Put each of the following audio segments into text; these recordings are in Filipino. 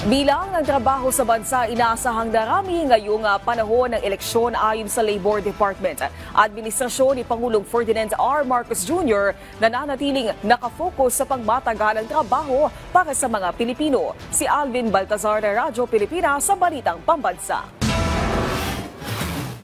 Bilang ng trabaho sa bansa, inaasahang darami ngayong panahon ng eleksyon ayon sa Labor Department. Administrasyon ni Pangulong Ferdinand R. Marcos Jr. nananatiling nakafocus sa pangmatagalang trabaho para sa mga Pilipino. Si Alvin Baltazar ng Radyo Pilipinas sa Balitang Pambansa.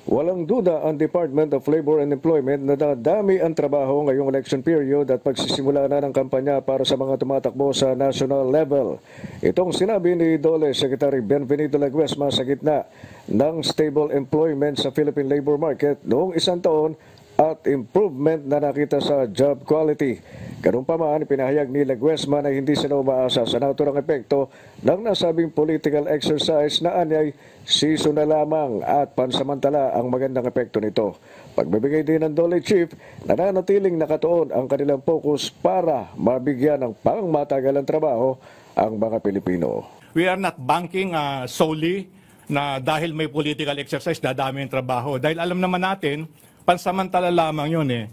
Walang duda ang Department of Labor and Employment na dadami ang trabaho ngayong election period at pagsisimula na ng kampanya para sa mga tumatakbo sa national level. Itong sinabi ni DOLE Secretary Benvenito Laguesma sa gitna ng stable employment sa Philippine labor market noong isang taon at improvement na nakita sa job quality. Ganun pa man, pinahayag ni Laguesma na hindi sila umaasa sa naturang epekto ng nasabing political exercise na anyay season na lamang at pansamantala ang magandang epekto nito. Pagbibigay din ng DOLE Chief, nananatiling nakatuon ang kanilang focus para mabigyan ng pangmatagalang trabaho ang mga Pilipino. We are not banking solely na dahil may political exercise, dadami ang trabaho. Dahil alam naman natin, pansamantala lamang yun eh.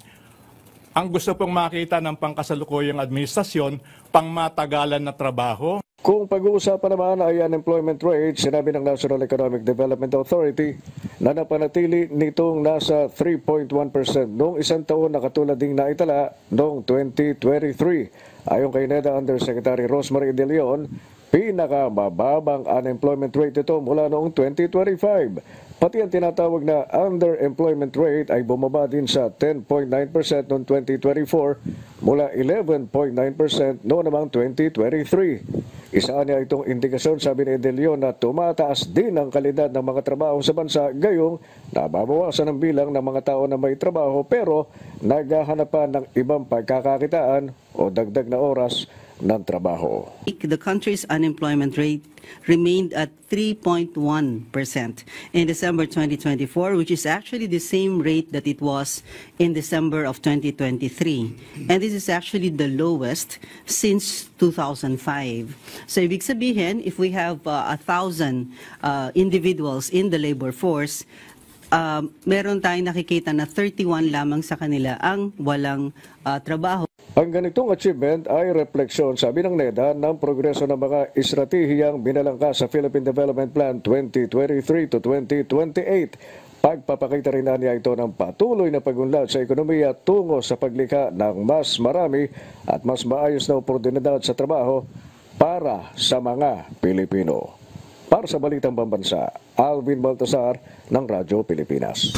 Ang gusto pong makita ng pangkasalukuyang administrasyon, pangmatagalan na trabaho. Kung pag-uusapan naman ay unemployment rate, sinabi ng National Economic Development Authority na napanatili nitong nasa 3.1% noong isang taon na katulad ding naitala noong 2023. Ayon kay NEDA Undersecretary Rosemary De Leon, pinakamababang unemployment rate ito mula noong 2025. Pati ang tinatawag na underemployment rate ay bumaba din sa 10.9% noong 2024 mula 11.9% noong namang 2023. Isa niya itong indikasyon, sabi ni De Leon, na tumataas din ang kalidad ng mga trabaho sa bansa, gayong nababawasan ang bilang ng mga tao na may trabaho pero naghahanap pa ng ibang pagkakakitaan o dagdag na oras ng trabaho. The country's unemployment rate remained at 3.1% in December 2024, which is actually the same rate that it was in December of 2023. And this is actually the lowest since 2005. So ibig sabihin, if we have 1,000 individuals in the labor force, meron tayong nakikita na 31 lamang sa kanila ang walang trabaho. Ang ganitong achievement ay refleksyon, sabi ng NEDA, ng progreso ng mga estratehiyang binalangkas sa Philippine Development Plan 2023 to 2028. Pagpapakita rin niya ito ng patuloy na pagunlad sa ekonomiya tungo sa paglikha ng mas marami at mas maayos na oportunidad sa trabaho para sa mga Pilipino. Para sa Balitang Pambansa, Alvin Baltazar ng Radyo Pilipinas.